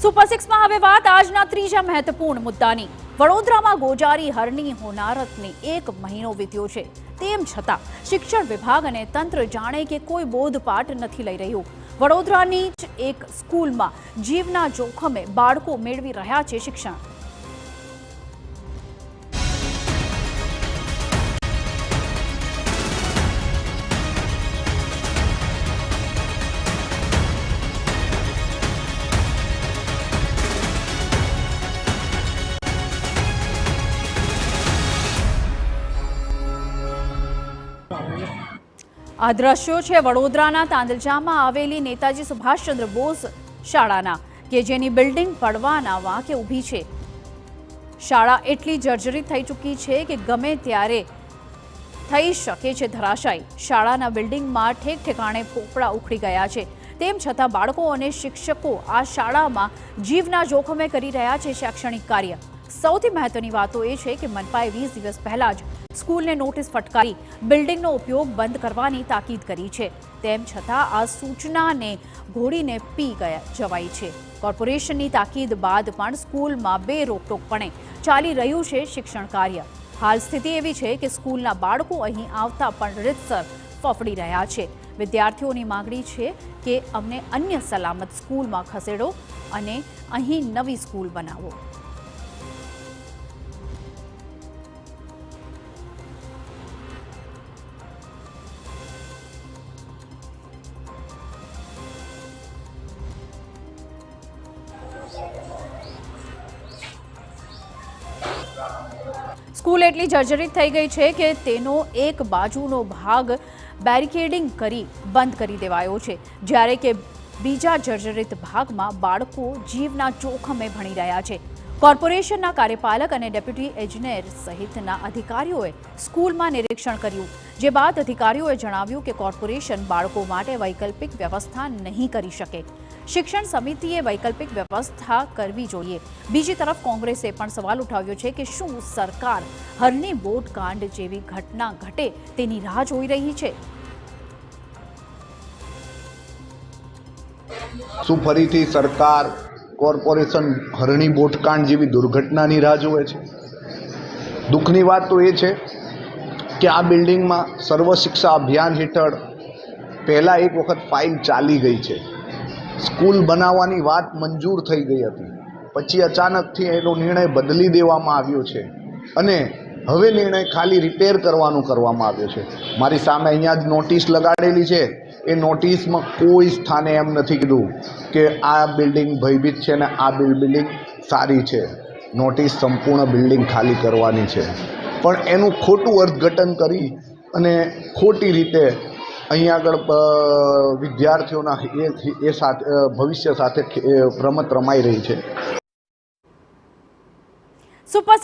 Super 6 માં હવે વાત આજના ત્રીજા મહત્વપૂર્ણ મુદ્દાની। વડોદરામાં ગોજારી હરની હોનારતને 1 મહિનો વીત્યો છે, તેમ છતાં શિક્ષણ વિભાગ અને તંત્ર જાણે કે કોઈ બોધપાઠ નથી લઈ રહ્યું। વડોદરાની જ એક સ્કૂલમાં જીવના જોખમે બાળકો મેળવી રહ્યા છે શિક્ષણ। આ દ્રશ્યો છે વડોદરાના તાંદલજામાં આવેલી નેતાજી સુભાષચંદ્ર બોઝ શાળાના, કે જેની બિલ્ડિંગ પડવાના વાંકે ઊભી છે। શાળા એટલી જર્જરિત થઈ ચૂકી છે કે ગમે ત્યારે થઈ શકે છે ધરાશાયી। શાળાના બિલ્ડિંગમાં ઠેક ઠેકાણે પોપડા ઉખડી ગયા છે, તેમ છતાં બાળકો અને શિક્ષકો આ શાળામાં જીવના જોખમે કરી રહ્યા છે શૈક્ષણિક કાર્ય। સૌથી મહત્વની વાતો એ છે કે મનપાએ 20 દિવસ પહેલા જ સ્કૂલને નોટિસ ફટકારી બિલ્ડિંગનો ઉપયોગ બંધ કરવાની તાકીદ કરી છે, તેમ છતાં આ સૂચનાને ઘોડીને પી જવાઈ છે। કોર્પોરેશનની તાકીદ બાદ પણ સ્કૂલમાં બેરોકટોકપણે ચાલી રહ્યું છે શિક્ષણ કાર્ય। હાલ સ્થિતિ એવી છે કે સ્કૂલના બાળકો અહીં આવતા પણ રીતસર ફફડી રહ્યા છે। વિદ્યાર્થીઓની માંગણી છે કે અમને અન્ય સલામત સ્કૂલમાં ખસેડો અને અહીં નવી સ્કૂલ બનાવો। સ્કૂલ એટલી જર્જરિત થઈ ગઈ છે કે તેનો એક બાજુનો ભાગ બેરિકેડિંગ કરી બંધ કરી દેવાયો છે, જ્યારે કે બીજા જર્જરિત ભાગમાં બાળકો જીવના જોખમે ભણી રહ્યા છે। કોર્પોરેશનના કાર્યપાલક અને ડેપ્યુટી એન્જિનિયર સહિતના અધિકારીઓએ સ્કૂલમાં નિરીક્ષણ કર્યું, જે બાદ અધિકારીઓએ જણાવ્યું કે કોર્પોરેશન બાળકો માટે વૈકલ્પિક વ્યવસ્થા નહીં કરી શકે। શિક્ષણ સમિતિએ વૈકલ્પિક વ્યવસ્થા કરવી જોઈએ। બીજી તરફ કોંગ્રેસે પણ સવાલ ઉઠાવ્યો છે કે શું સરકાર હરની બોટ કાંડ જેવી ઘટના ઘટે તેની રાહ જોઈ રહી છે? શું ફરીથી સરકાર કોર્પોરેશન હરણી બોટકાંડ જેવી દુર્ઘટનાની રાહ જોવે છે? દુઃખની વાત તો એ છે કે આ બિલ્ડિંગમાં સર્વ શિક્ષા અભિયાન હેઠળ પહેલાં એક વખત ફાઇલ ચાલી ગઈ છે। સ્કૂલ બનાવવાની વાત મંજૂર થઈ ગઈ હતી, પછી અચાનકથી એનો નિર્ણય બદલી દેવામાં આવ્યો છે અને હવે નિર્ણય ખાલી રિપેર કરવાનું કરવામાં આવ્યો છે। મારી સામે અહીંયા જ નોટિસ લગાડેલી છે, એ નોટિસમાં કોઈ સ્થાને એમ નથી કીધું કે આ બિલ્ડિંગ ભયભીત છે ને આ બિલ્ડિંગ સારી છે। નોટિસ સંપૂર્ણ બિલ્ડિંગ ખાલી કરવાની છે, પણ એનું ખોટું અર્થઘટન કરી અને ખોટી રીતે અહીં આગળ વિદ્યાર્થીઓના એ સાથે ભવિષ્ય સાથે રમત રમાઈ રહી છે। સુપર